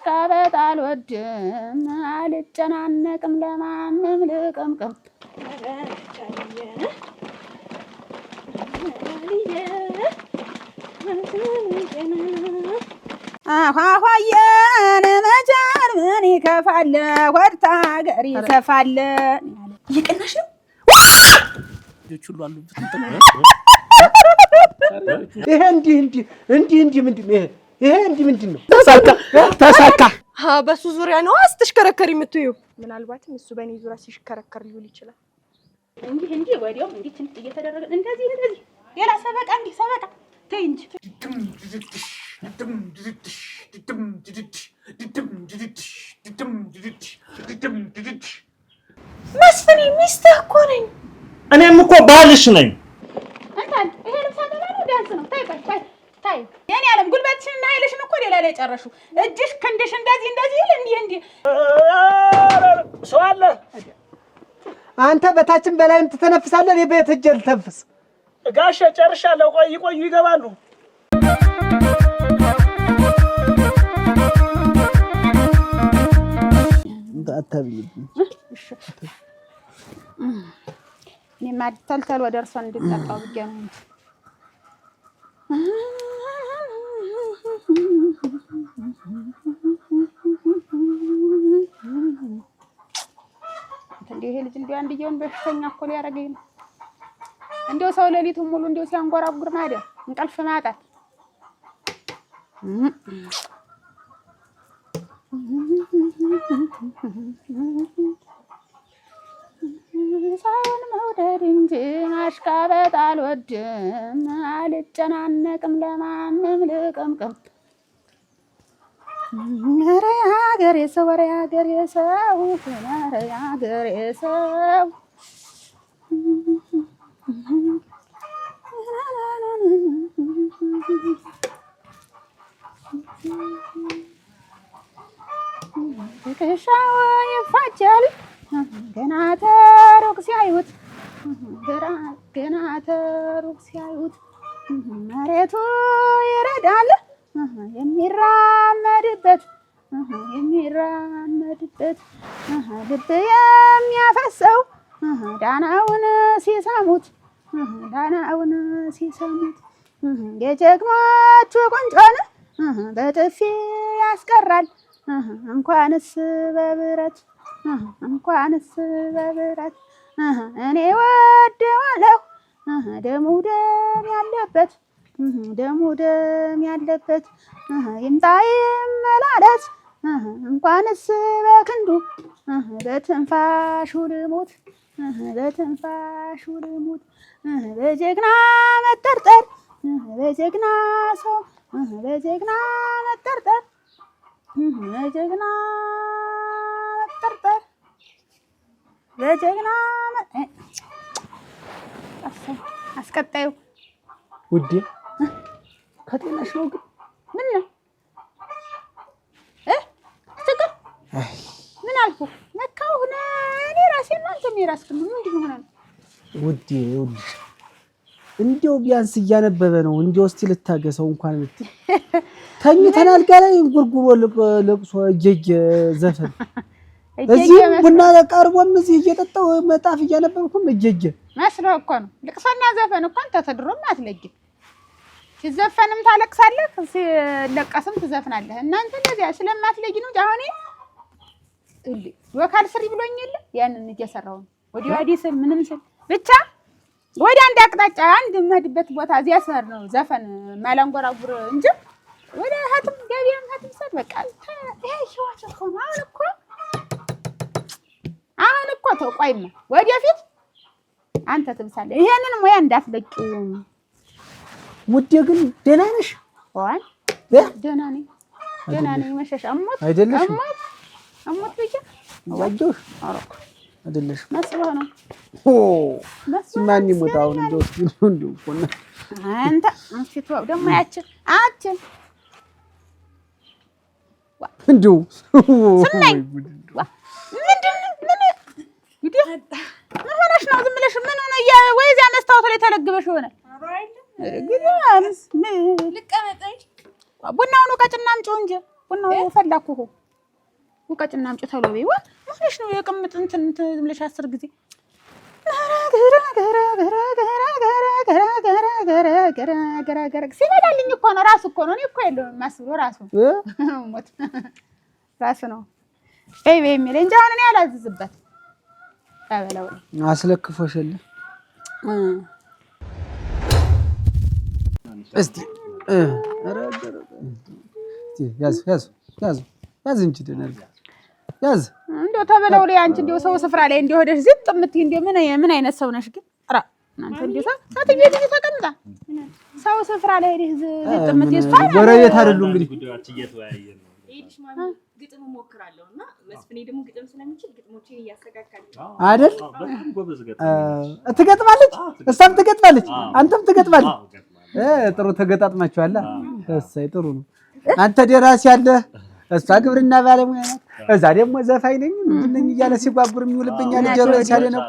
ማሽቃበጥ አልወድም አልጨናነቅም ለማንም ልቅምቅም አኋኋየን መጃን ምን ይከፋል ወርታ ሀገር ይሰፋል እየቀናሽ ነው ሁሉ አሉበት ይሄ እንዲህ ምንድነው ይሄ እንዲህ ምንድነው ተሳካ በሱ ዙሪያ ነው አስተሽከረከሪ የምትዩ ምናልባትም እሱ በእኔ ዙሪያ ሲሽከረከር ሊውል ይችላል እንዲህ ወዲያው እንዲህ ትንሽ እየተደረገ እንደዚህ ሌላ ሰበቃ እንዲህ ሰበቃ ተይ እንጂ መስፍኔ ሚስትህ እኮ ነኝ እኔም እኮ ባልሽ ነኝ እንታን ይሄ ልብስ ነው ዳንስ ነው ታይ የኔ ዓለም ጉልበትሽንና ኃይልሽን እኮ ሌላ ላይ ጨረሹ እጅሽ ክንድሽ እንደዚህ ይል እንዲህ ሰው አለ አንተ በታችን በላይም ትተነፍሳለህ እኔ በየት ሂጅ ልተንፍስ ጋሼ ጨርሻለሁ ቆዩ ይገባሉ አታብልኝ እኔ ማድተልተል ወደ እርሷ እንድትጠጣው ብዬ ነው እንዴ ይሄ ልጅ እንዴ አንድየውን በሽተኛ እኮ ሊያረገኝ ነው እንደው ሰው ሌሊቱን ሙሉ እንደው ሲያንጎራጉር ማደር እንቅልፍ ማጣት ሰውን መውደድ እንጂ ማሽቃበጥ አልወድም አልጨናነቅም ለማንም ልቅምቅም ኧረ የሀገሬ ሰው ኧረ የሀገሬ ሰው ኧረ የሀገሬ ሰው ትከሻው ይፋጃል ገና ተሩቅ ሲያዩት መሬቱ ይረዳል የሚራመድበት ልብ የሚያፈሰው ዳናውን ሲሰሙት የጀግኖቹ ቁንጮን በጥፊ ያስቀራል እንኳንስ በብረት እኔ ወደዋለሁ ደሙ ደም ያለበት ይምጣ ይመላለስ እንኳንስ በክንዱ በትንፋሹ ልሙት በጀግና መጠርጠር በጀግና ሰው በጀግና መጠርጠር በጀግና አስቀጣዩ ውዴ ከጤናሽ ነው ግን ምን ነው ትክክል ምን አልኩ ነካው ሆነ እኔ ራሴ ነው አንተ ሚራስክ ምንድን ሆነ ውዴ እንዴው ቢያንስ እያነበበ ነው እንዴው እስቲ ልታገሰው እንኳን ልት ተኝተናል ጋር ጉርጉሮ ለቅሶ እጀጀ ዘፈን እዚህ ቡና ቀርቦም እዚህ እየጠጣው መጣፍ እያነበብኩም እጀጀ መስሎ እኮ ነው ለቅሶና ዘፈን እኮ አንተ ተድሮም አትለጅም ሲዘፈንም ታለቅሳለህ ሲለቀስም ትዘፍናለህ እናንተ እንደዚያ ስለማትለጅ ነው አሁን እልል ወካል ስሪ ብሎኝል ያንን እየሰራው ወዲህ ወዲህ ምንም ስል ብቻ ወዲ አንድ አቅጣጫ አንድ መድበት ቦታ እዚያ ሰር ነው ዘፈን ማላንጎራጉር እንጂ ወደ ሀትም ገቢያም ሀትም ሰር በቃ ይሄ ህይወት እኮ ነው አሁን እኮ ተቆይማ ወዲያፊት አንተ ትብሳለህ ይሄንን ሙያ እንዳትለቂው ውዴ ግን ደህና ነሽ ዋን ደህና ነኝ መሸሽ አሞት አይደለሽ አሞት ብቻ ዋጆሽ አረኩ አይደለሽ መስሎ ነው ሲማን ይሞታው እንደው ቆና አንተ አንቺ ደግሞ ያችን እንደው ስናይ ምን ሆነሽ ነው ዝም ብለሽ ምን ሆነ ወይዛ መስታወት ላይ ተለግበሽ ሆነ ግዳምስ ልቀመጠኝ ቡናውን ቀጭና አምጪው እንጂ ቡናው ፈላኩ ወቀጭና አምጪ ተሎ በይዋ ማለሽ ነው የቅምጥ እንትን ብለሽ 10 ጊዜ ሲበላልኝ እኮ ነው ራሱ እኮ ነው እኔ እኮ የለውም ማስብሎ ራሱ ሞት ራሱ ነው በይ የሚለኝ እንጂ አሁን እኔ አላዝዝበት ታበላው አስለክፎሽል እስቲ ያዝ እንጂ ደነል ያዝ እንደው ተበላው ላይ አንቺ እንደው ሰው ስፍራ ላይ እንደው ሄደሽ ዝጥ እምትይ እንደው ምን አይነት ሰው ነሽ ግን ራ እናንተ እንደው ሳትዬ ልጅ ተቀምጣ ሰው ስፍራ ላይ ሄደሽ ዝጥ እምትይ ስፋ ጎረቤት አይደሉ እንግዲህ ጉዳያችን እየተወያየ ነው እይድሽ ማሚ ግጥም ሞክራለሁና መስፍኔ ደግሞ ግጥም ስለሚችል ግጥሞችን እያስተካከለ አይደል በጣም ጎበዝ ገጥማ ትገጥማለች እሷም ትገጥማለች አንተም ትገጥማለች ጥሩ ተገጣጥማችኋል እሰይ ጥሩ ነው አንተ ደራሲ ያለ እሷ ግብርና ባለሙያ ናት እዛ ደግሞ ዘፋኝ ነኝ ምንድነኝ እያለ ሲጓጉር የሚውልብኛል ጀሮ ያቻለነው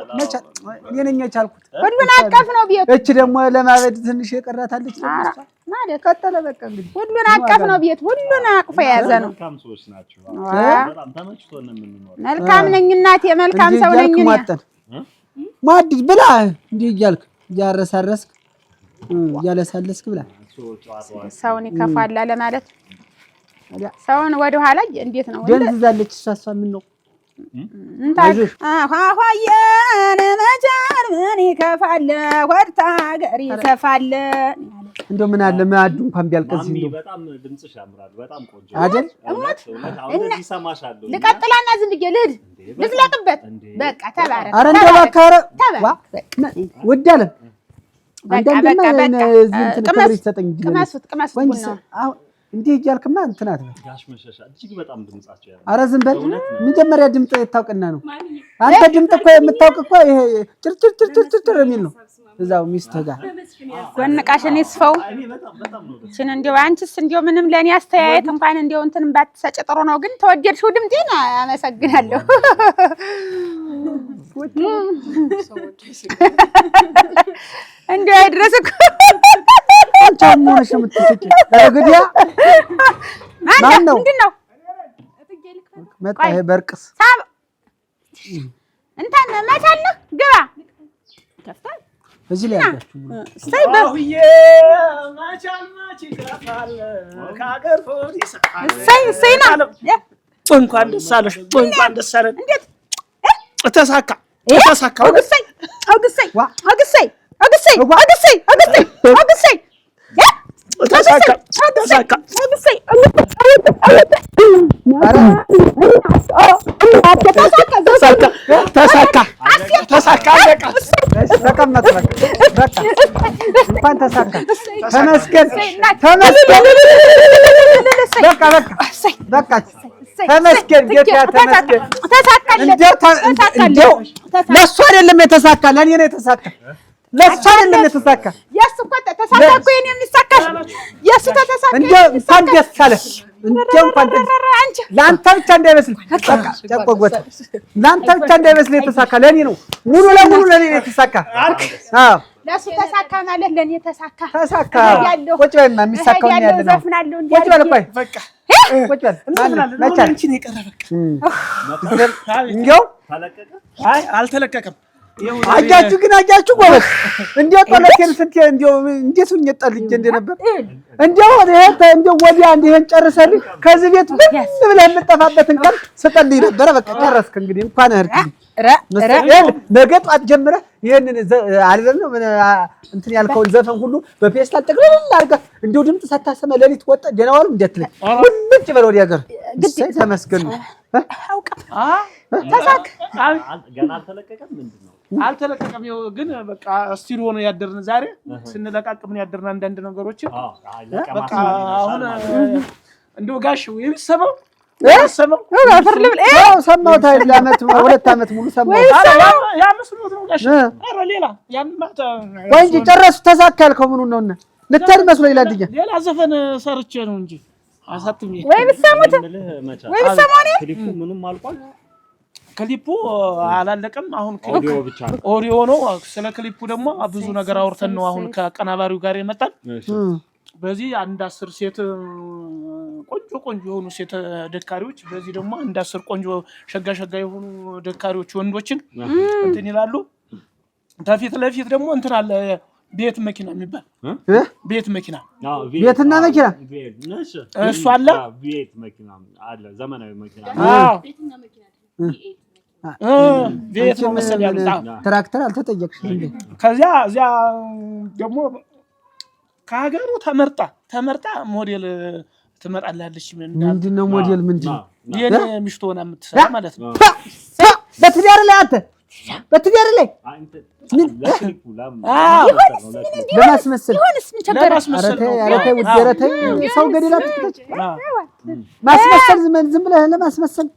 እኔ ነኝ የቻልኩት ሁሉን አቀፍ ነው ቤቱ እቺ ደግሞ ለማበድ ትንሽ የቀራታለች ማለት ቀጠለ በቃ እንግዲህ ሁሉን አቀፍ ነው ቤት ሁሉን አቅፎ የያዘ ነው መልካም ሰዎች ናቸው በጣም ተመችቶን ነው የምንኖረው መልካም ነኝ እናቴ መልካም ሰው ነኝ ማድድ ብላ እንዴ እያልክ ያረሳረስክ ያለሳለስክ ብላ ሰውን ይከፋል ለማለት ሰውን ወደ ኋላ እንዴት ነው ደንዝዛለች እሷ ምን ነው እንታሽ አሁን መጃር ምን ይከፋል ወርታ ገሪ ይከፋል እንደው ምን አለ ማዱ እንኳን ቢያልቀስ እንደው በጣም ድምጽሽ ያምራል በጣም ቆንጆ አይደል አሁን ይሰማሻለሁ ልቀጥላና ዝም ብዬ ልሂድ ልዝለቅበት በቃ ተባረክ አረ እንደው ባካረ ወድ አለ አንዳንዴማ እንትን ከብሪ ተጠኝ ቅመስት ቡና እንዴ እያልክማ እንትን አትበል ጋሽ መሸሻ እጅግ በጣም ድምጻቸው ያለው አረ ዝም በል መጀመሪያ ድምጽ የታውቅና ነው አንተ ድምጽ እኮ የምታውቅ እኮ ይሄ ጭርጭር የሚል ነው እዛው ሚስትህ ጋር ወንቃሽን ይስፈው እቺን እንደው አንቺስ እንደው ምንም ለኔ አስተያየት እንኳን እንደው እንትን ባትሰጭ ጥሩ ነው ግን ተወደድሽው ድምጤን አመሰግናለሁ እንደው አይድረስ እኮ አንቺም ሆነሽ የምትስቂ ረግዲያ ማን ነው ምንድነው መጣ ይሄ በርቅስ እንትን መቻልነህ ግባ ከፍታል እዚህ ላይ ያላችሁ ሳይ አውዬ ማቻል ማች ይከፋል ካገር ፎት ይሰፋል ሳይና እንኳን ደስ አለሽ እንኳን ደስ አለን እንዴት ተሳካ አውግሰይ ተሳካ ተቀመጥ በቃ እንኳን ተሳካ ተመስገን በቃ ተመስገን ጌታ ተመስገን እንደው ለእሱ አይደለም የተሳካ ለእኔ ነው የተሳካ ለእሱ አይደለም የተሳካ የእሱ እኮ ተሳካ እኮ የእኔ የሚሳካ የእሱ ተሳካ እንደው እንኳን ደስ አለህ እንደው እንኳን ለአንተ ብቻ እንዳይመስል በቃ ጨቆጎት ለአንተ ብቻ እንዳይመስል የተሳካ ለእኔ ነው ሙሉ ለሙሉ ለእኔ ነው የተሳካ አዎ ለእሱ ተሳካ ማለት ለእኔ ተሳካ ቁጭ በይማ የሚሳካው ነው ያለው ቁጭ በል ቆይ በቃ ቁጭ በል መቻል አንቺን የቀረ በቃ እንደው ተለቀቀ አይ አልተለቀቀም አጃችሁ ግን አጃችሁ ጎበዝ እንደው ጦለቴን ስንት እንደው እንዴት ሁኜ ጠልጄ እንደነበር እንደው እንደው ወዲያ እንደሄን ጨርሰልኝ ከዚህ ቤት ምን ብለህ የምጠፋበትን ቀን ስጠልኝ ነበር በቃ ጨረስክ እንግዲህ እንኳን አርክልኝ ነገ ጧት ጀምረህ ይሄንን አልበም ነው እንትን ያልከውን ዘፈን ሁሉ በፌስታል ጠቅልል አድርገህ እንደው ድምጽ ሳታሰማ ሌሊት ወጣ ደህና ዋሉ እንዳትለኝ ሁሉጭ በል ወዲያ ጋር ተመስገን ተሳካ ገና አልተለቀቀም ምንድነው አልተለቀቀም ግን በቃ ስቱዲዮ ነው ያደርን ዛሬ ስንለቃቅም ያደርና አንዳንድ ነገሮች በቃ አሁን እንደው ጋሽ ይሰማው አፈር ልብል ሰማሁት አይደል አመት 2 አመት ሙሉ ሰማሁት ያ መስሎት ነው ጋሽ ኧረ ሌላ ያንማታ ወይ እንጂ ጨረሱ ተሳካ ያልከው ምኑን ነውና ልትሄድ መስሎ ይላልኛ ሌላ ዘፈን ሰርቼ ነው እንጂ አሳትሜ ወይ ብትሰሙት ወይ ብትሰማው ነው ክሊፑ ምንም አልቋል ክሊፑ አላለቀም አሁን ኦዲዮ ብቻ ነው ኦዲዮ ነው ስለ ክሊፑ ደግሞ ብዙ ነገር አውርተን ነው አሁን ከቀናባሪው ጋር የመጣን በዚህ አንድ 10 ሴት ቆንጆ የሆኑ ሴት ደካሪዎች በዚህ ደግሞ አንድ 10 ቆንጆ ሸጋ የሆኑ ደካሪዎች ወንዶችን እንትን ይላሉ። ከፊት ለፊት ደግሞ እንትን አለ ቤት መኪና የሚባል ቤት መኪና ቤትና መኪና እሱ አለ። ቤት መኪና አለ ዘመናዊ መኪና ቤትና መኪና ቤት ነው መሰለኝ ያሉት። ትራክተር አልተጠየቅሽም እንዴ? ከዚያ እዚያ ደግሞ ከሀገሩ ተመርጣ ሞዴል ትመጣላለች። ምንድነው ሞዴል? ምንድነው የኔ ሚስት ሆና የምትሰራ ማለት ነው። በትዳር ላይ አንተ በትዳር ላይ ምን ለማስመሰል ሰው ገደላ ትክተች ማስመሰል ዝም ብለህ ለማስመሰል።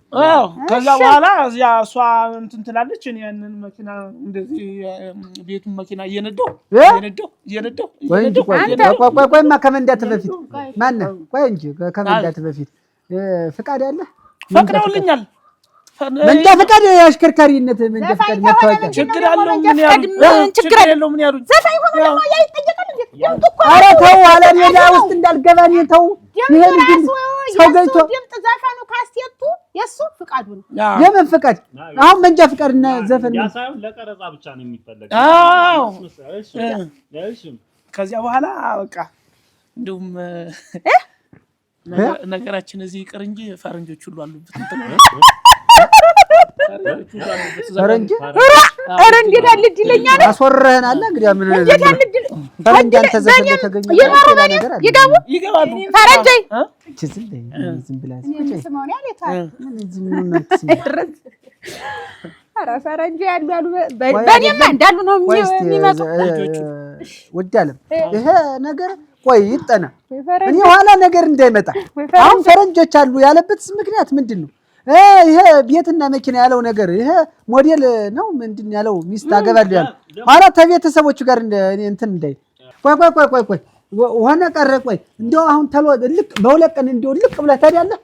ከዛ በኋላ እዚያ እሷ እንትን ትላለች። እኔ ያንን መኪና እንደዚህ ቤቱን መኪና እየነዳሁ ቆይማ ከመንዳት በፊት ማነህ? ቆይ እንጂ ከመንዳት በፊት ፍቃድ አለ? ፈቅደውልኛል። መንጃ ፈቃድ አሽከርካሪነት መንጃ ፈቃድ መታወቂያ ችግር አለው። ምን ያሉኝ ዘፋኝ ሆኖ ደግሞ ያይጠየቃል እንዴ? ኧረ ተው አለ ሜዳ ውስጥ እንዳልገባ ነው። ተው ይሄ ልጅ ሰው ገይቶ ድምጥ ዘፈኑ ካስቴቱ የሱ ፍቃዱ ነው። የምን ፍቃድ? አሁን መንጃ ፈቃድና ዘፈን ያ ሳይሆን ለቀረጻ ብቻ ነው የሚፈልገው። አዎ ከዚያ በኋላ በቃ እንደውም ነገራችን እዚህ ይቅር እንጂ ፈረንጆች ሁሉ አሉበት እንትን ፈረንጅ ኧረ እንዴት አለ ይለኛል። አስወረህን አለ እንግዲህ ምን እንዴት አለ ፈረንጅ አንተ ዘፈን ተገኘ ይገቡ ፈረንጅ ዝም ብላ ስማው ነው ያለታ ኧረ ፈረንጅ ያሉ በእኔማ እንዳሉ ነው የሚመጡ ውድ አለም። ይሄ ነገር ቆይ ይጠና እኔ ኋላ ነገር እንዳይመጣ። አሁን ፈረንጆች አሉ ያለበት ምክንያት ምንድን ነው? ይሄ ቤትና መኪና ያለው ነገር ይሄ ሞዴል ነው ምንድን ያለው? ሚስት አገባለሁ ያለው ኋላ ከቤተሰቦቹ ጋር እንትን እንዳይ ቆይ ሆነ ቀረ። ቆይ እንደው አሁን ተሎ ልቅ በሁለት ቀን እንደው ልቅ ብለህ ታዲያለህ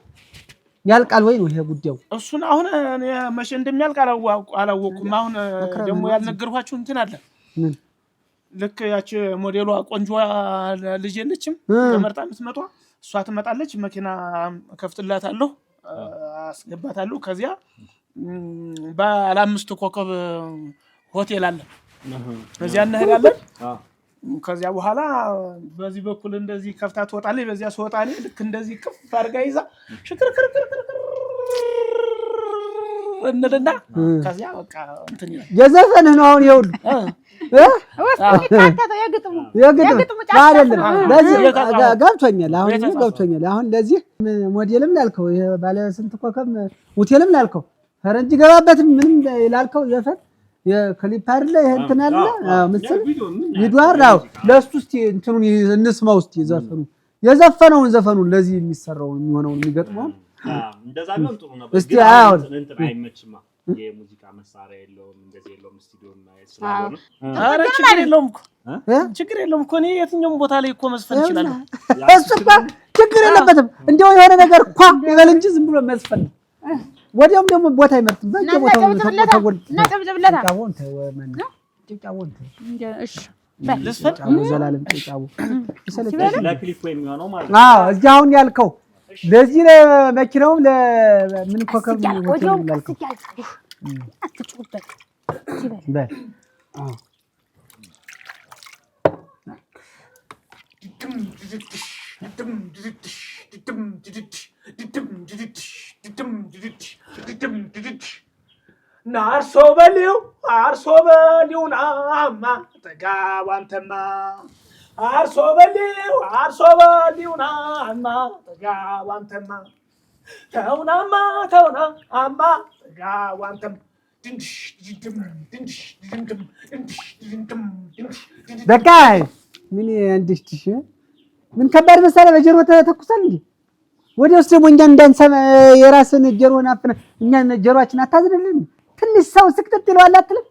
ያልቃል ወይ ነው ይሄ ጉዳዩ? እሱን አሁን እኔ መቼ እንደሚያልቅ አላወኩም። አሁን ደግሞ ያልነገርኳችሁ እንትን አለ። ልክ ያቺ ሞዴሏ ቆንጆዋ ልጅ የለችም ተመርጣ የምትመጣ እሷ ትመጣለች። መኪና ከፍትላታለሁ አስገባታለሁ። ከዚያ ባለ 5 ኮከብ ሆቴል አለ እዚያ እንሄዳለን። ከዚያ በኋላ በዚህ በኩል እንደዚህ ከፍታ ትወጣለች። በዚያ ስወጣ እኔ ልክ እንደዚህ ክፍ አድርጋ ይዛ ሽክርክርክር እንልና ከዚያ በቃ እንትን የዘፈንህ ነው አሁን ይኸውልህ የግጥሙ አይደለም። ለዚህ ገብቶኛል። አሁን ለዚህ ሞዴልም ላልከው ባለ ስንት ኮከብ ሆቴልም ላልከው ፈረንጅ ገባበትም ምንም ላልከው ዘፈን የክሊፕ አይደለ ይሄ እንትን አለ ምስል ይዷር ነው። ለሱ እስቲ እንትኑን እንስማው እስቲ ዘፈኑን ለዚህ የሚሰራው የሚሆነው የሚገጥመው እንደዛ ነው። ጥሩ ነበር እስቲ አሁን እንትን አይመችማ። የሙዚቃ መሳሪያ የለውም እንደዚህ የለውም። ስቱዲዮ ማይስላል ኧረ ችግር የለውም እኮ እኔ የትኛውም ቦታ ላይ እኮ መስፈን እችላለሁ። እሱማ ችግር የለበትም። እንደው የሆነ ነገር እኮ ይበል እንጂ ዝም ብሎ መስፈን ወዲያውም ደግሞ ቦታ አይመርጥም። በየቦታው ተጎል ነጥብጥብለታ ዘላለም ጭጫው ለክሊፕ የሚሆነው ማለት ነው። አዎ እዚህ አሁን ያልከው ለዚህ ለመኪናው ለምን ኮከብ ነው ያልከው? አትጩበት በል አርሶ በሊው ናማ ጠጋብ አንተማ አርሶ በሊው ናማ ጠጋብ አንተማ ተውናማ ጠጋብ አንተማ በቃ ምን እንድትሽ ምን ከባድ መሳሪያ በጀሮ ተተኩሳል እንዴ? ወደ ውስጥ ደግሞ እኛ እንዳንሰማ የራስን ጀሮን አፍና እኛ ጀሮአችን አታዝንልን። ትንሽ ሰው ስቅጥጥ ይለዋል አትልም?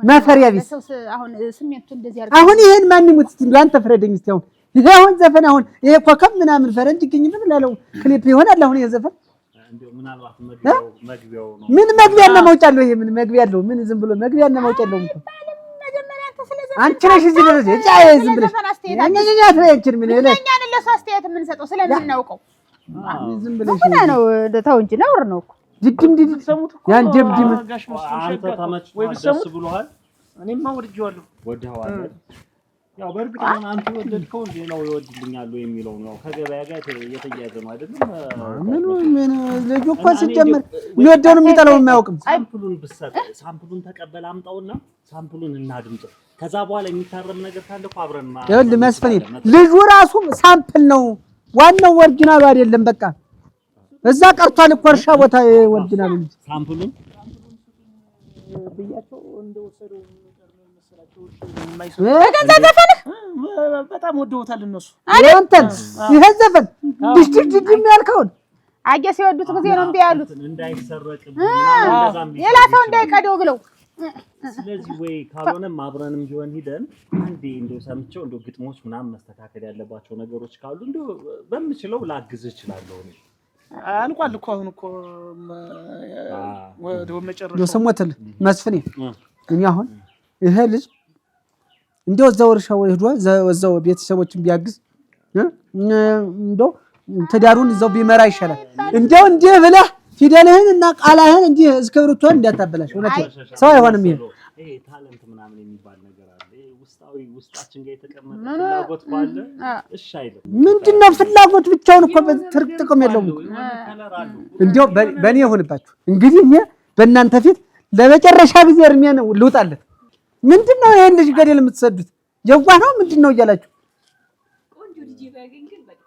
ማፈሪያ ቢስ አሁን ስሜቱ እንደዚህ አድርገው አሁን ይሄን ማን ይሙት እስቲ አንተ ፍረደኝ እስቲ። አሁን ዘፈን አሁን ይሄ ኮከብ ምናምን ፈረንጅ ይገኝበት ላለው ክሊፕ ይሆናል። አሁን ይሄ ዘፈን እንደው ምናልባት መግቢያው ነው። ምን መግቢያና መውጫ አለው? ይሄ ምን መግቢያ አለው? ምን ዝም ብሎ መግቢያና መውጫ አለው? መጀመሪያ አንቺ ነሽ እዚህ ብለሽ ዝም ብለሽ እኛ አትረያችን ምን ይላል እኛ ነን ለእሱ አስተያየት የምንሰጠው ስለምናውቀው ዝም ብለሽ ምን ነው ተው እንጂ ነውር ነው እኮ ድድም ያን ደብድም አንተ ተመችቶሃል ደስ ብሎሃል እኔማ ወድጄዋለሁ ወደዋል ያው በእርግጥ አንተ ወደድከው ሌላው ይወድልኛል የሚለው ነው ከገበያ ጋር የተያያዘ ነው አይደለም ምን ልጅ እኮ ሲጀመር የሚወደውን የሚጠላው የማያውቅም ሳምፕሉን ተቀበል አምጣውና ሳምፕሉን እናድምጥ ከዛ በኋላ የሚታረም ነገር ካለ እኮ አብረን ይኸውልህ መስፍኔ ልጁ ራሱ ሳምፕል ነው ዋናው ኦሪጂናሉ አይደለም በቃ እዛ ቀርቷል እኮ እርሻ ቦታ ኦሪጂናሉ ልጅ ሳምፕሉን ብያቸው እንደወሰዱ በጣም ወደውታል እነሱ አንተን ይሄ ዘፈን ድድም ያልከውን አገ ሲወዱት ጊዜ ነው እንዴ ያሉት እንዳይሰረቅም ሌላ ሰው እንዳይቀደው ብለው ስለዚህ ወይ ካልሆነም አብረንም ቢሆን ሂደን አንዴ እንደው ሰምቼው እንደው ግጥሞች ምናምን መስተካከል ያለባቸው ነገሮች ካሉ እንደው በምችለው ላግዝ እችላለሁ እኔ አልቋል እኮ አሁን እኮ ወደ መጨረሻው ስሞትል መስፍኔ እኔ አሁን ይሄ ልጅ እንደው እዛው እርሻው ሄዶ እዛው ቤተሰቦችን ቢያግዝ እንደው ተዳሩን እዛው ቢመራ ይሻላል እንደው እንዴ ብለህ ፊደልህን እና ቃላህን እንጂ እስክብርቶን እንዳታበላሽ እውነት ሰው አይሆንም ይሄ ታለንት ምናምን የሚባል ነገር አለ ውስጣችን ጋር የተቀመጠ ፍላጎት ባለ እሺ አይደለም ምንድነው ፍላጎት ብቻውን እኮ ጥቅም የለውም እንደው በእኔ ይሁንባችሁ እንግዲህ እኔ በእናንተ ፊት ለመጨረሻ ጊዜ እርሜን ልውጣለት ምንድነው ይሄን ልጅ ገደል የምትሰዱት የዋህ ነው ምንድነው እያላችሁ ቆንጆ ልጅ ባገኝ ግን በቃ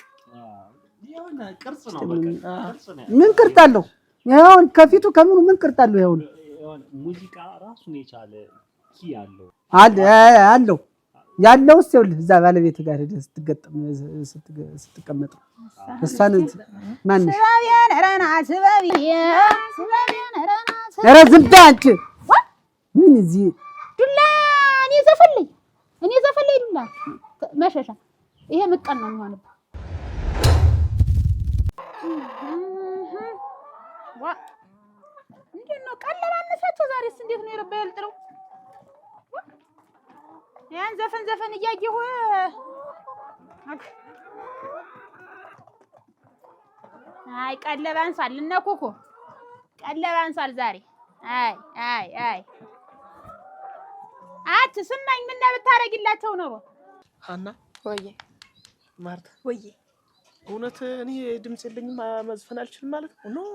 የሆነ ቅርጽ ነው በቃ ቅርጽ ነው ምን ቅርጽ አለው ያው ከፊቱ ከምኑ ምን ቅርጽ አለው ያው ሙዚቃ ራሱን የቻለ ኪ አለው አለው ያለው ይኸውልህ እዛ ባለቤት ጋር ሄደህ ስትቀመጥ እሷን ማን ስባቢያን ረና ስባቢያን ኧረ ዝም በይ አንቺ ምን እዚህ ዱላ እኔ ዘፈልኝ ዱላ መሸሻ ይሄ ምቀን ነው የሚሆነው እንዴት ነው ቀለባነሳቸው ዛሬስ እንዴት ነው የረባ ያልጥለው ያን ዘፈን እያየሁ አይ ቀለባንሳል እነኩኩ ቀለባንሳል ዛሬ አይ አትስማኝ ምን ብታረግላቸው ነው ሀና ወዬ ማርታ ወዬ እውነት እኔ ድምጽ የለኝም መዝፈን አልችልም ማለት ነው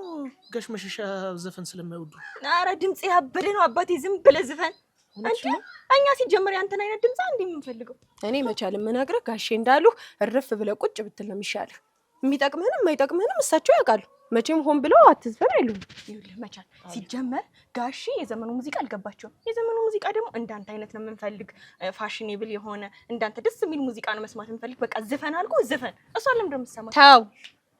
ጋሽ መሸሻ ዘፈን ስለማይወዱ ኧረ ድምጽ ያበደ ነው አባቴ ዝም ብለህ ዝፈን አንቺ እኛ ሲጀመር ያንተን አይነት ድምጽ አንዴ የምንፈልገው እኔ መቻል የምነግርህ ጋሼ እንዳሉ እርፍ ብለህ ቁጭ ብትል ነው የሚሻልህ የሚጠቅምህንም የማይጠቅምህንም እሳቸው ያውቃሉ መቼም ሆን ብለው አትዝፈን አይሉም ይኸውልህ መቻል ሲጀመር ጋሼ የዘመኑ ሙዚቃ አልገባቸውም የዘመኑ ሙዚቃ ደግሞ እንዳንተ አይነት ነው የምንፈልግ ፋሽኔብል የሆነ እንዳንተ ደስ የሚል ሙዚቃ ነው መስማት የምንፈልግ በቃ ዝፈን አልኩ ዝፈን እሷ ለምን እንደምትሰማ ታው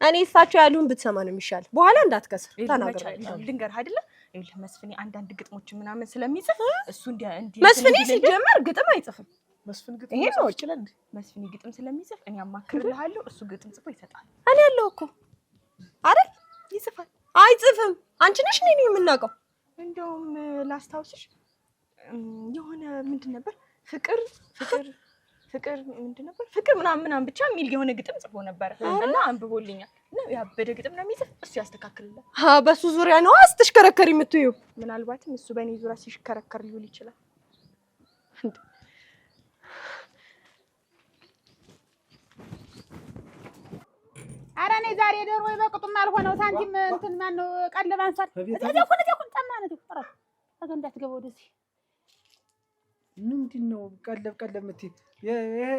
እኔ እሳቸው ያሉን ብትሰማ ነው የሚሻል በኋላ እንዳትከስር ተናገር ልንገርህ አይደለ ይኸውልህ መስፍኔ አንዳንድ ግጥሞች ምናምን ስለሚጽፍ እሱ እንዴ መስፍኔ ሲጀመር ግጥም አይጽፍም መስፍን ግጥም ይችላል እንዴ መስፍኔ ግጥም ስለሚጽፍ እኔ አማክርልሃለሁ እሱ ግጥም ጽፎ ይሰጣል እኔ ያለው እኮ አይደል ይጽፋል አይጽፍም አንቺ ነሽ እኔ የምናውቀው እንደውም ላስታውስሽ የሆነ ምንድን ነበር ፍቅር ምንድን ነበር ፍቅር ምናምን ብቻ የሚል የሆነ ግጥም ጽፎ ነበር እና አንብቦልኛል ነው ያበደ ግጥም ነው የሚጽፍ እሱ ያስተካክልልሃል በሱ ዙሪያ ነው አስተሽከረከሪ የምትዩ ምናልባትም እሱ በእኔ ዙሪያ ሲሽከረከር ሊውል ይችላል ኧረ እኔ ዛሬ ደሮ በቅጡም አልሆነው ሳንቲም እንትን ማን ነው ቀለባንሳል እዚያኩን ጠማነት ይፈራል ተገንዳት ገበው ወደዚህ ምንድነው ቀለብ የምትይ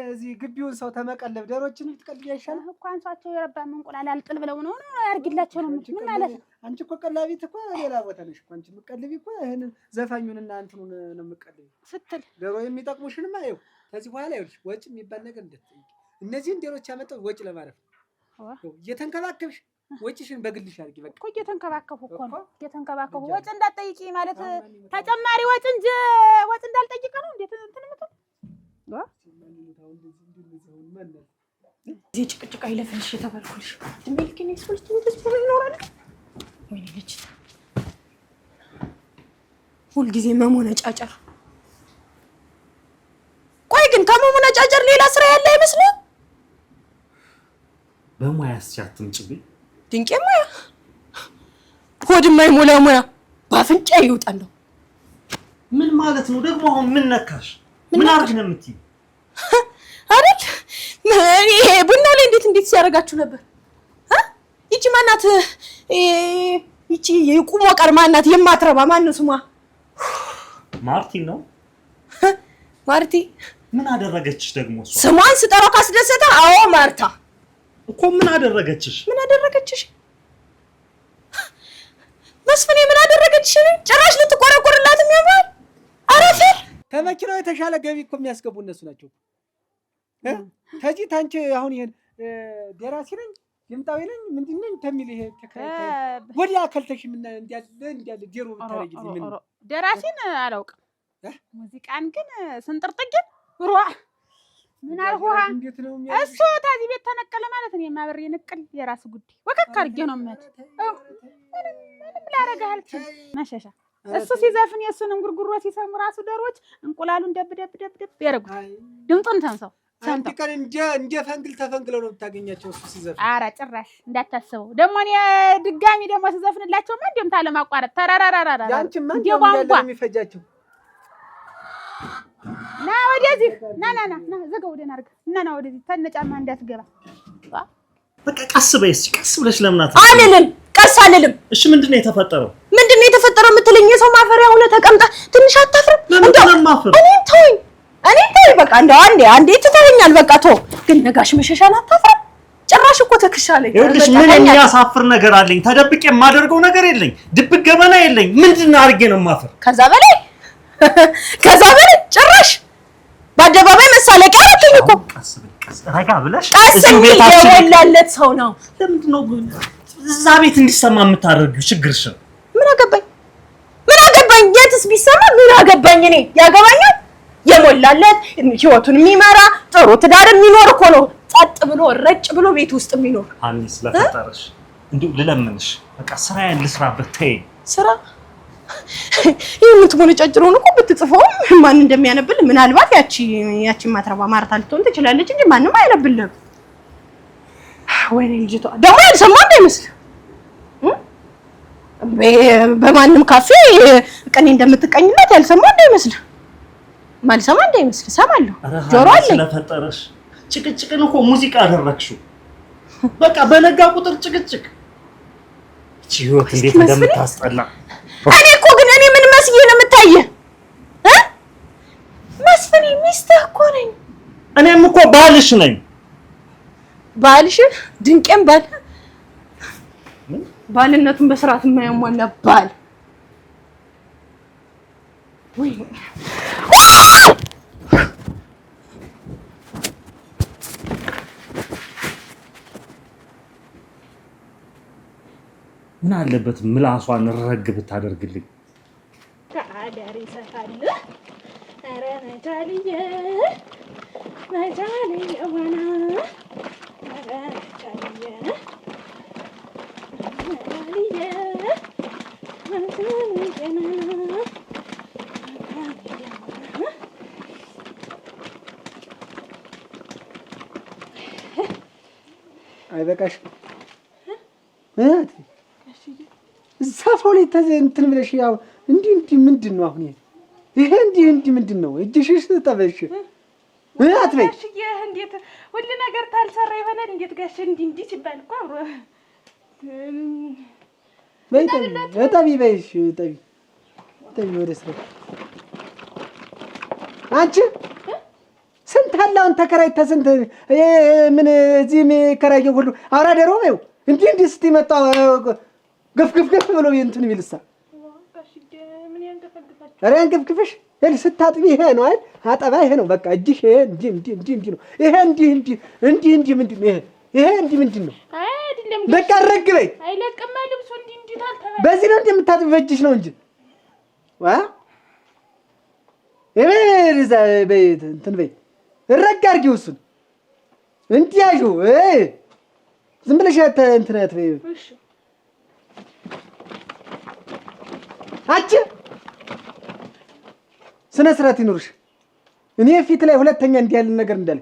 እዚህ ግቢውን ሰው ተመቀለብ ደሮችን ብትቀልብ ያይሻል እኮ አንሷቸው የረባ እንቁላል አልጥል ብለው ነው ያርግላቸው ነው ምን ማለት ነው አንቺ እኮ ቀላቢት እኮ ሌላ ቦታ ነሽ እኮ አንቺ መቀለቢ እኮ ይሄንን ዘፋኙንና እንትኑን ነው መቀለቢ ስትል ደሮ የሚጠቅሙሽንማ ይኸው ከዚህ በኋላ ይኸውልሽ ወጭ የሚባል ነገር እንደትጠይቂ እነዚህን ደሮች ያመጣው ወጭ ለማረፍ እየተንከባከብሽ ወጭሽን በግልሽ አድርጊ በቃ እኮ እየተንከባከፉ እኮ ነው እየተንከባከፉ ወጭ እንዳትጠይቂ ማለት ተጨማሪ ወጭ እንጂ ወጭ እንዳልጠይቀ ነው እንዴት እንትን ምትል እዚህ ጭቅጭቅ አይለፍልሽ የተባልኩልሽ ድምልኪን ኤክስፖርት ተስፋ ይኖራል ወይ ልጅ ሁሉ ጊዜ መሞነ ጫጫር መቀጫጨር ሌላ ስራ ያለ አይመስልም? በሙያ አትምጭብኝ። ድንቄ ሙያ ሆድማ የሞላ ሙያ በአፍንጫ ይውጣለሁ። ምን ማለት ነው ደግሞ? አሁን ምን ነካሽ? ምን አድርግ ነው የምትይኝ? አይደል ይሄ ቡና ላይ እንዴት ሲያደርጋችሁ ነበር? ይቺ ማናት? ይቺ የቁሞ ቀር ማናት? የማትረባ ማን ስሟ? ማርቲን ነው። ማርቲ ምን አደረገችሽ ደግሞ? ስሟን ስጠራው ካስደሰተ አዎ ማርታ እኮ ምን አደረገችሽ? ምን አደረገችሽ? መስፍኔ ምን አደረገችሽ? ጭራሽ ልትቆረቆርላት የሚያምራል። አረፈር ከመኪናው የተሻለ ገቢ እኮ የሚያስገቡ እነሱ ናቸው። ከዚህ ታንቺ አሁን ይሄን ደራሲ ነኝ የምጣዊ ነኝ ምንድን ነኝ ተሚል ይሄ ወዲያ አከልተሽ ምን እንዲያለ ዴሮ ብታረጊልኝ ምን ደራሲን አላውቅም። ሙዚቃን ግን ስንጥርጥግን ሩዋ ምን አልሆሃ እሱ ታዚህ ቤት ተነቀለ ማለት ነው። የማብሬ ንቅል የራስ ጉዳይ ወከክ አድርጌ ነው ማለት ምንም ላረጋህ አልችልም። መሸሻ እሱ ሲዘፍን የሱን እንጉርጉሮ ሲሰሙ ራሱ ዶሮዎች እንቁላሉን ደብ ያረጉት ድምጡን ተንሰው አንተ ቀን እንደ ፈንግል ተፈንግለው ነው የምታገኛቸው እሱ ሲዘፍን። ኧረ ጭራሽ እንዳታስበው ደግሞ እኔ ድጋሚ ደግሞ ሲዘፍንላቸው እንደም ታለማቋረጥ ተራራራራ ያንቺማ እንደው የሚፈጃቸው ና ወደዚህ ና ዘጋው ወደና አርጋ ና ወደዚህ ተነጫማ እንዳትገባ። በቃ ቀስ በይ እስኪ ቀስ ብለሽ ለምናት አልልም ቀስ አልልም። እሺ ምንድነው የተፈጠረው? ምንድነው የተፈጠረው የምትለኝ? የሰው ማፈሪያ ሆነ ተቀምጣ ትንሽ አታፍርም? እንደው ማፈር እኔን ተወኝ በቃ እንደው አንዴ ትተኸኛል። በቃ ተው ግን ነጋሽ መሸሻን አታፍርም? ጭራሽ እኮ ተክሻለኝ። ይኸውልሽ ምን የሚያሳፍር ነገር አለኝ? ተደብቄ የማደርገው ነገር የለኝ። ድብቅ ገበና የለኝ። ምንድነው አድርጌ ነው ማፈር? ከዛ በላይ ጭራሽ በአደባባይ መሳለቂያ አደረገኝ እኮ። ቀስ ረጋ ብለሽ እዚህ ቤታችን የወላለት ሰው ነው። ለምንድን ነው እዛ ቤት እንዲሰማ የምታደርጊው? ችግርሽ ነው። ምን አገባኝ? የትስ ቢሰማ ምን አገባኝ? እኔ ያገባኛል። የሞላለት ህይወቱን የሚመራ ጥሩ ትዳር የሚኖር እኮ ነው። ጸጥ ብሎ ረጭ ብሎ ቤት ውስጥ የሚኖር አንቺ ስለፈጠረሽ እንዴ ልለምንሽ፣ በቃ ስራዬን ልስራበት። ተይ ስራ የምትሞነጫጭረውን እኮ ብትጽፈውም ማን እንደሚያነብል ምናልባት ያቺ ማትረባ ማርታ ልትሆን ትችላለች እንጂ ማንም አይነብልም። ወይኔ ልጅቷ ደግሞ ያልሰማ እንዳይመስል በማንም ካፌ ቀኔ እንደምትቀኝላት ያልሰማ እንዳይመስል ማልሰማ እንዳይመስል ሰማለሁ። ጆሮ አለኝ። ስለፈጠረሽ ጭቅጭቅን እኮ ሙዚቃ አደረግሽው። በቃ በነጋ ቁጥር ጭቅጭቅ። ህይወት እንዴት እንደምታስጠላ። እኔ ምን መስዬ ነው የምታየህ? መስፍኔ ሚስትህ እኮ ነኝ። እኔም እኮ ባልሽ ነኝ። ባልሽ ድንቄም ባልነቱን በስርዓት የማያሟላ ባል ወይ ምን አለበት ምላሷን ረግ ብታደርግልኝ? ታዳሪ ሰፋል። አረ ነጃልዬ ዋና አረ ነጃልዬ አይበቃሽ እዛው ላይ እንትን ብለሽ ያው እንዲህ ምንድን ነው አሁን ይሄ እንዲህ ምንድን ነው? እጅሽስ ተበሽ አትበይ። ጋሽዬ እንዴት ሁሉ ነገር ታልሰራ ይሆናል? እንዴት ጋሽ እንዲህ ሲባል እኮ አብሮ በጣም ይበይሽ ጠቢ ወደ ስራ አንቺ ስንት አላውን ተከራይታ ስንት ምን እዚህ የሚከራየው ሁሉ አውራ ደሮ ነው እንዲህ ስትመጣ ገፍ ብሎ እንትን ይልሳ ኧረ አንገፍግፈሽ ስታጥቢ ይሄ ነው አይደል? አጠባ ይሄ ነው በቃ እጅሽ ይሄ እንዲህ ነው። ይሄ እንዲህ ምንድን ነው? ይሄ እንዲህ ምንድን ነው? አይደለም በቃ ረግበይ አይለቅም ልብሱ እንዲህ ታልተበ በዚህ ነው እንደምታጥቢ በእጅሽ ነው እንጂ በይ እንትን በይ ረግ አድርጊው እሱን እንዲህ ያዥው ዝም ብለሽ እንትን አትበይ። እሺ አንቺ ስነ ስርዓት ይኖርሽ። እኔ ፊት ላይ ሁለተኛ እንዲህ ያለ ነገር እንዳለ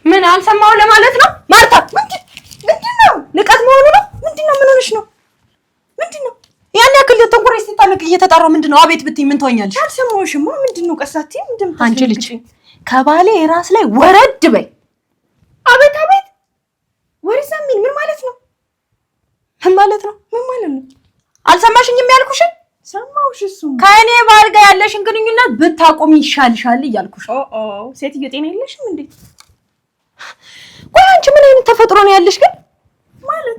ምን አልሰማው ለማለት ነው ማርታ? ምንድነው ንቀት መሆኑ ነው? ምንድነው? ምን ሆነሽ ነው? ምንድነው ያን ያክል ተንኮረሽ ሲታለቅ እየተጣራ ምንድነው? አቤት ብትይ ምን ትሆኛለሽ? አልሰማውሽማ። ምንድነው ቀሳቲ? አንቺ ልጅ ከባሌ ራስ ላይ ወረድ በይ። አቤት አቤት ወሪሳ ምን ማለት ነው? ምን ማለት ነው? ምን ማለት ነው? አልሰማሽኝም ያልኩሽ? ሰማውሽ። እሱ ከእኔ ባል ጋር ያለሽን ግንኙነት ብታቆሚ ይሻልሻል እያልኩሽ። ሴትዮ ጤና የለሽም እንዴ? ቆይ አንቺ ምን አይነት ተፈጥሮ ነው ያለሽ ግን? ማለት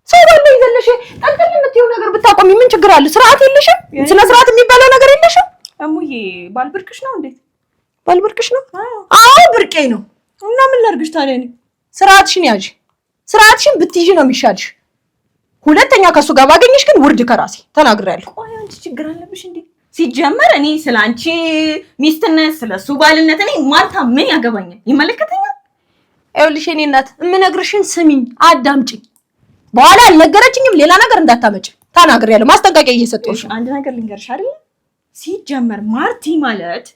ሰው ባለ ይዘልሽ ጠቅልል የምትይው ነገር ብታቆሚ ምን ችግር አለ? ስርዓት የለሽም? ስነ ስርዓት የሚባለው ነገር የለሽም? እሙዬ ባልብርክሽ ነው እንዴ? ባልብርክሽ ነው? አዎ ብርቄ ነው። እና ምን ላድርግሽ ታዲያ? እኔ ስርዓትሽን ያዥ። ስርዓትሽን ብትይዥ ነው የሚሻልሽ። ሁለተኛ ከሱ ጋር ባገኘሽ ግን ውርድ ከራሴ ተናግሬያለሁ። ቆይ አንቺ ችግር አለብሽ እንዴ? ሲጀመር እኔ ስላንቺ ሚስትነት ስለሱ ባልነት እኔ ማርታ ምን ያገባኛል? ይመለከተኛል? ይኸውልሽ የኔ እናት የምነግርሽን ስሚኝ፣ አዳምጪኝ። በኋላ አልነገረችኝም ሌላ ነገር እንዳታመጭ ተናግሬያለሁ። ማስጠንቀቂያ እየሰጠሁሽ። አንድ ነገር ልንገርሽ አይደል? ሲጀመር ማርቲ ማለት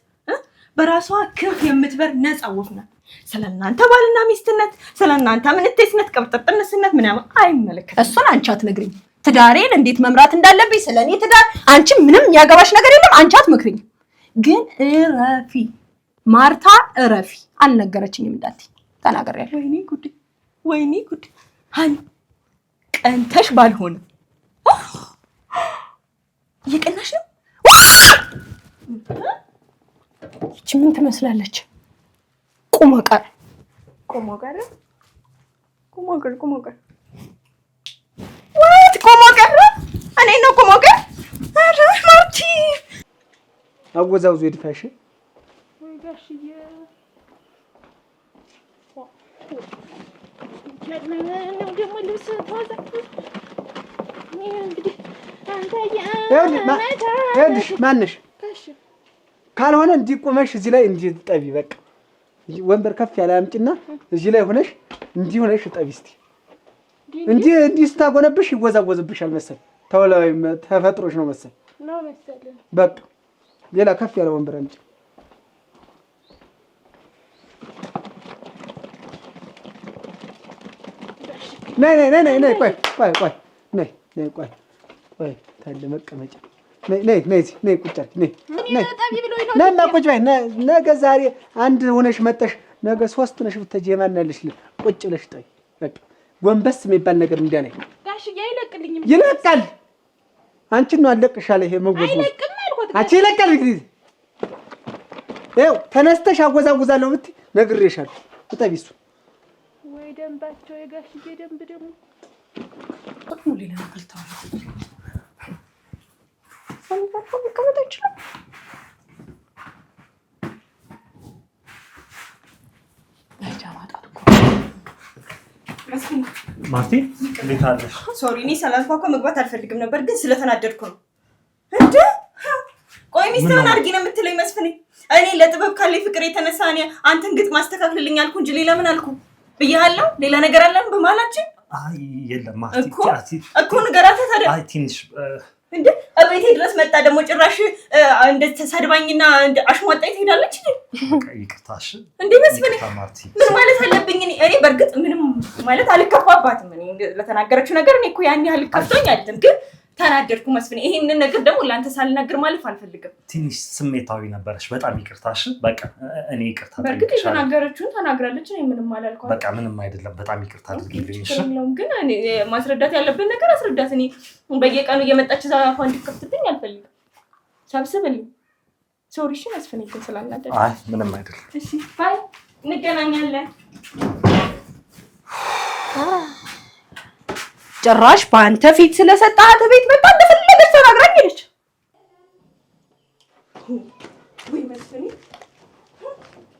በራሷ ክንፍ የምትበር ነፃ ወፍ ናት። ስለናንተ ባልና ሚስትነት፣ ስለናንተ ምንቴስነት፣ ቅብጥርጥነስነት ምናምን አይመለከትም። እሱን አንቺ አትነግሪኝ። ትዳሬን እንዴት መምራት እንዳለብኝ ስለኔ ትዳር አንቺ ምንም ያገባሽ ነገር የለም። አንቺ አትመክሪኝ። ግን እረፊ ማርታ እረፊ። አልነገረችኝም እንዳትይ ተናግሬያለሁ። ወይኔ ጉድ፣ ወይኔ ጉድ። ሃኒ ቀንተሽ ባልሆነ እየቀናሽ ነው። እቺ ምን ትመስላለች? ቁመቀር ቁመቀር ቁመቀር ቁመቀር ወይት ቁመቀር እኔ ነው ቁመቀር። አረ ማርቲ አወዛውዞ ይድፋሽ። ወይ ጋሽዬ ነው ደግሞ ልብስ ተወዛ እንግዲህ አንተ ማነሽ? ካልሆነ እንዲህ ቁመሽ እዚህ ላይ እንዲህ ጠቢ። በቃ ወንበር ከፍ ያለ አምጪና እዚህ ላይ ሆነሽ እንዲህ ሆነሽ ጠቢ። እስቲ እንዲህ ስታጎነብሽ ይወዛወዝብሻል መሰል። ተወላዊ ተፈጥሮሽ ነው መሰል ነው መሰል። በቃ ሌላ ከፍ ያለ ወንበር አምጪ። ነይ ቆይ ታለ መቀመጫ ነይ ቁጭ አድርጊ። ቁጭ በይ። ነገ ዛሬ አንድ ሆነሽ መጠሽ ነገ ሶስት ነሽ ብትሄጂ የማናለሽ ቁጭ ብለሽ ጠይ። በቃ ወንበስ የሚባል ነገር እንዲያለኝ ጋሽዬ አይለቅልኝም። ይለቃል። አንቺን ነው አለቅሻለ። ይሄ መጎዝ አንቺ ይለቃል። እንግዲህ ይኸው ተነስተሽ አወዛውዛለሁ ብትይ ነግሬሻለሁ። እጠቢሱ ወይ ደንባቸው የጋሽዬ ደንብ ደግሞ ሌላ ነገር ታውቃለህ። ሰምታችሁ መቀመጥ አይችልም። ማርቲ እንዴት አለሽ? ሶሪ እኔ ሳላንኳኳ መግባት አልፈልግም ነበር ግን ስለተናደድኩ ነው። እንዴ ቆይ ሚስት ምን አድርጊ ነው የምትለኝ መስፍኔ? እኔ ለጥበብ ካለኝ ፍቅር የተነሳ እኔ አንተን ግጥም አስተካክልልኝ አልኩ እንጂ ሌላ ምን አልኩ ብያለሁ? ሌላ ነገር አለን በመሀላችን? አይ የለም ማርቲ እኮ ንገራት ታዲያ። አይ ትንሽ እንዴ እቤቴ ድረስ መጣ ደግሞ ጭራሽ እንደ ተሳድባኝና እንደ አሽሟጣኝ ትሄዳለች እንዴ? ይቅርታሽ እንዴ መስፍኔ ምን ማለት አለብኝ? እኔ በርግጥ ምንም ማለት አልከፋባትም። እኔ ለተናገረችው ነገር እኔ እኮ ያን ያህል ከፍቶኝ አይደለም ግን ተናደድኩ መስፍኔ። ይሄንን ነገር ደግሞ ላንተ ሳልናገር ማለፍ አልፈልግም። ትንሽ ስሜታዊ ነበርሽ። በጣም ይቅርታሽ። በቃ እኔ ይቅርታ በርግጥ የተናገረችውን ተናግራለች። እኔ ምንም አላልኳትም። በቃ ምንም አይደለም። በጣም ይቅርታ አድርጊልኝ። እሺ ግን እኔ ማስረዳት ያለብን ነገር አስረዳት። እኔ በየቀኑ እየመጣች ዛፋ እንድትከፍትብኝ አልፈልግም። ሰብስብልኝ። ሶሪ እሺ መስፍኔ ግን ስላልናደደ። አይ ምንም አይደለም። እሺ ባይ እንገናኛለን። ጭራሽ በአንተ ፊት ስለሰጣት ቤት መጣ እንደፈለገች ተናግራኝ ሄደች። ወይ መስፍኔ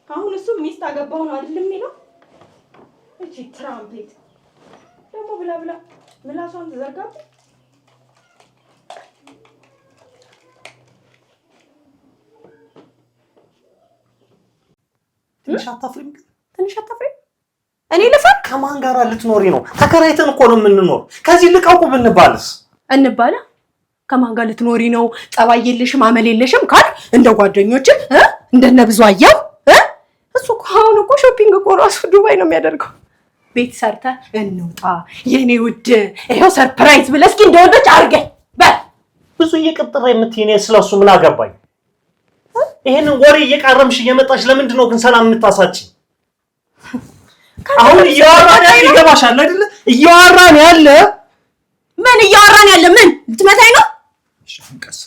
አሁን እሱ ሚስት አገባሁ ነው አይደል የሚለው? እቺ ትራምፔት ደግሞ ብላ ብላ ምላሷን ተዘርጋት። ትንሽ አታፍሪም? ትንሽ አታፍሪም? እኔ ልፈር? ከማን ጋር ልትኖሪ ነው? ተከራይተን እኮ ነው የምንኖር። ከዚህ ልቀቁ ብንባልስ? እንባላ ከማን ጋር ልትኖሪ ነው? ጸባይ የለሽም አመል የለሽም ካል እንደ ጓደኞች እንደነ ብዙ አያው እሱ እኮ አሁን እኮ ሾፒንግ እኮ ራሱ ዱባይ ነው የሚያደርገው። ቤት ሰርተ እንውጣ የኔ ውድ ይሄው ሰርፕራይዝ ብለህ እስኪ እንደወደች አድርገኝ በል። ብዙ እየቀጠረ የምትይኔ ስለሱ ምን አገባኝ? ይሄንን ወሬ እየቃረምሽ እየመጣሽ ለምንድን ነው ግን ሰላም የምታሳጪ? አሁን እያወራን ያለ ይገባሻል አይደለ? እያወራን ያለ ምን እያወራን ያለ ምን ልትመታኝ ነው? ሻንቀስ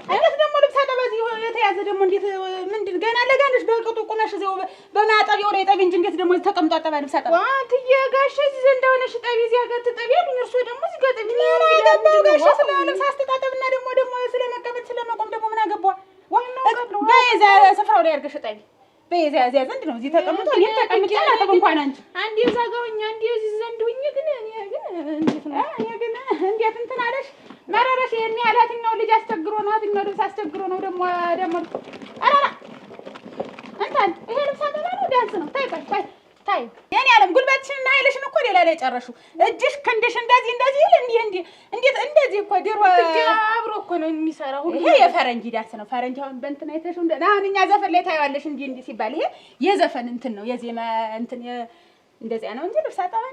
እንዴት ደግሞ ልብስ አጠባዚህ የተያዘ ደግሞ እንዴት ምንድን ገና ለጋንሽ በቅጡ ቁመሽ እዚያው በማጠቢያው ላይ ጠቢ እንጂ እንዴት ደግሞ ተቀምጦ አጠባ ልብስ አጠባ ዋትዬ ጋሽ እዚህ ዘንድ ሆነሽ ጠቢ እዚያ ጋር ትጠቢ ያሉኝ እርሶ ደግሞ እዚህ ጋር ጠቢ ምን አገባው ጋሽ ስለ ልብስ አስተጣጠብና ደግሞ ስለመቀበል ስለመቆም ደግሞ ምን አገባው ዋናው በዛ ስፍራው ላይ አድርገሽ ጠቢ በዛ እዚያ ዘንድ ነው እዚህ ተቀምጦ እኔ ተቀምጬ አላጠብ እንኳን አንቺ አንዴ ዛጋውኛ አንዴ እዚህ ዘንድ ሆኜ ግን እኔ ግን እንዴት እንትን አለሽ ማራራሽ የኔ ያላትኛው ልጅ አስቸግሮ ነው አትኛው ልብስ አስቸግሮ ነው ደግሞ አራራ እንትን ይሄ ልብስ አጠባ ነው ዳንስ ነው ታይ የኔ ዓለም ጉልበትሽንና ኃይልሽን እኮ ሌላ ላይ ጨረሹ እጅሽ ክንድሽ እንደዚህ ይል እንዴት እንደዚህ እኮ ድሮ አብሮ እኮ ነው የሚሰራው ሁሉ ይሄ የፈረንጅ ዳንስ ነው ፈረንጅ አሁን በእንትን አይተሽው አሁን እኛ ዘፈን ላይ ታያለሽ እንዲህ ሲባል ይሄ የዘፈን እንትን ነው የዜማ እንትን እንደዚያ ነው እንጂ ልብስ አጠባ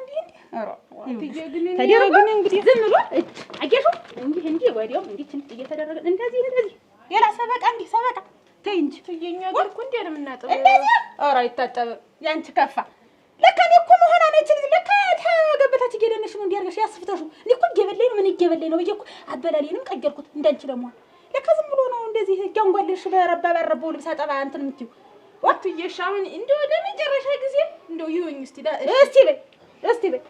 ተደረገ እንግዲህ ዝም ብሎ አየሹ እንዲህ ወዲያው እንዲህ እየተደረገ እንደዚህ ሌላ ሰበቃ እንዲህ ሰበቃ ተይ እንጂ ትየኛ ጋር እኮ እንዴ ነው የምናጠበው እንደዚህ ኧረ አይታጠብም ያንቺ ከፋ ለካ እኔ እኮ መሆን አለችኝ ለካ ተገበታች ገደነሽ ነው እንዲያርገሽ ያስፍተሹ እኔ እኮ እየበለኝ ነው ምን እየበለኝ ነው በየኩ አበላሌንም ቀየርኩት እንዳንቺ ለመሆን ለካ ዝም ብሎ ነው እንደዚህ ጃንጓለሽ በረባው ልብስ አጠባ እንትን የምትይው ወጥየሽ አሁን እንደው ለመጨረሻ ጊዜ እንደው ይሁን እስቲ በይ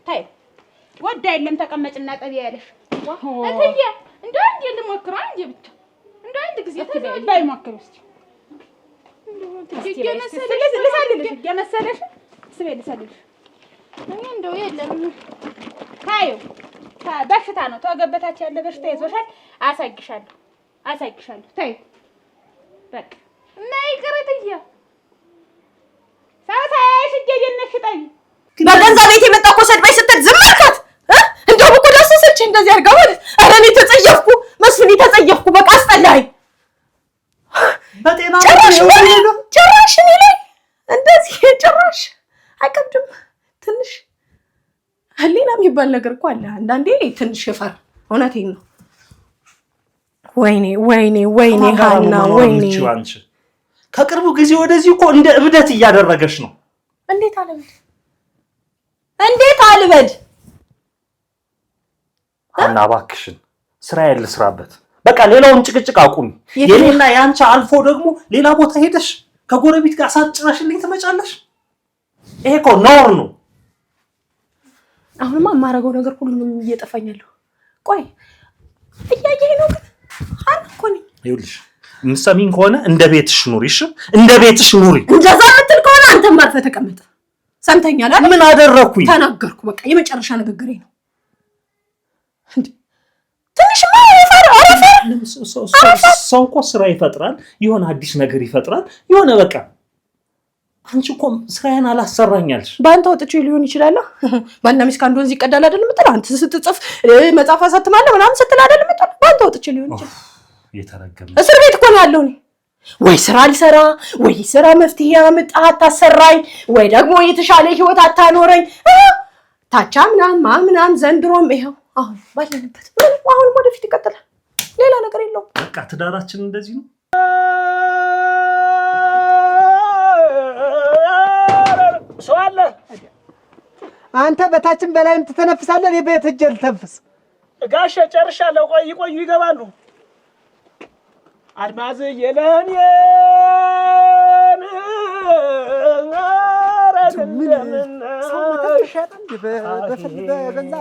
ታዩ ወዳ የለም ተቀመጭና ጠቢ ያለሽ እትዬ እንደው አንዴ ልሞክረው አንዴ ብቻ እንደው አንድ ጊዜ ባይ ሞክሩ እስቲ የመሰለሽ ስቤ ልሰልልሽ እኔ እንደው የለም ታዩ በሽታ ነው ተገበታች ያለ በሽታ ይዞሻል አሳይግሻለሁ ታዩ በቃ እና ይቅርትዬ ሳይሽ እየደነሽ ጠቢ በገንዛ ቤት የመጣ እኮ ሰድባይ ስትል ዝም አልካት እንደው እኮ ዳሰሰች እንደዚህ አድርጋ ማለት ኧረ እኔ ተጸየፍኩ መስፍኔ ተጸየፍኩ በቃ አስጠላኝ በጤና ጭራሽ እኔ ላይ እንደዚህ ጭራሽ አይከብድም ትንሽ ህሊና የሚባል ነገር እኮ አለ አንዳንዴ ትንሽ ይፈር እውነቴን ነው ወይኔ ሃና ወይኔ ከቅርቡ ጊዜ ወደዚህ እኮ እንደ እብደት እያደረገሽ ነው እንዴት አልበድ ሃና እባክሽን ስራዬን ልስራበት በቃ ሌላውን ጭቅጭቅ አቁሚ የኔና ያንቺ አልፎ ደግሞ ሌላ ቦታ ሄደሽ ከጎረቤት ጋር ሳጭራሽልኝ ትመጫለሽ ይሄ እኮ ነውር ነው አሁንማ የማደርገው ነገር ሁሉንም እየጠፋኛለሁ ቆይ እያየኸኝ ነው ግን ሃና እኮ ነኝ ይኸውልሽ የምትሰሚኝ ከሆነ እንደ ቤትሽ ኑሪ እሺ እንደ ቤትሽ ኑሪ እንደዛ የምትል ከሆነ አንተም አርፈህ ተቀመጥ ሰምተኛል አይደል ምን አደረኩኝ ተናገርኩ በቃ የመጨረሻ ንግግሬ ነው ትንሽማ ሰው እኮ ስራ ይፈጥራል የሆነ አዲስ ነገር ይፈጥራል የሆነ በቃ አንቺ እኮ ስራዬን አላሰራኛልሽ ባንተ ወጥቼ ሊሆን ይችላል ባልና ሚስት ካንዱ ወንዝ ይቀዳል አይደል የምትለው አንተ ስትጽፍ መጽሐፍ አሳትማለህ ምናምን ስትል አይደል የምትለው ባንተ ወጥቼ ሊሆን ይችላል የተረገመ እስር ቤት እኮ ነው ያለው እኔ ወይ ስራ አልሰራ ወይ ስራ መፍትሄ አመጣህ አታሰራኝ ወይ ደግሞ የተሻለ ህይወት አታኖረኝ ታቻ ምናምን ዘንድሮም ይሄው አሁን ባለንበት አሁን ወደፊት ይቀጥላል ሌላ ነገር የለውም በቃ ትዳራችን እንደዚህ ነው ሰዋለ አንተ በታችን በላይም ትተነፍሳለህ እኔ በየት ሂጅ ልተንፍስ ጋሽ ጨርሻለሁ ቆይ ይገባሉ አድማዝ የለኔ ምን ሰው ተሻጣን በፈል በዛ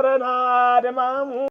ረና ደማሙ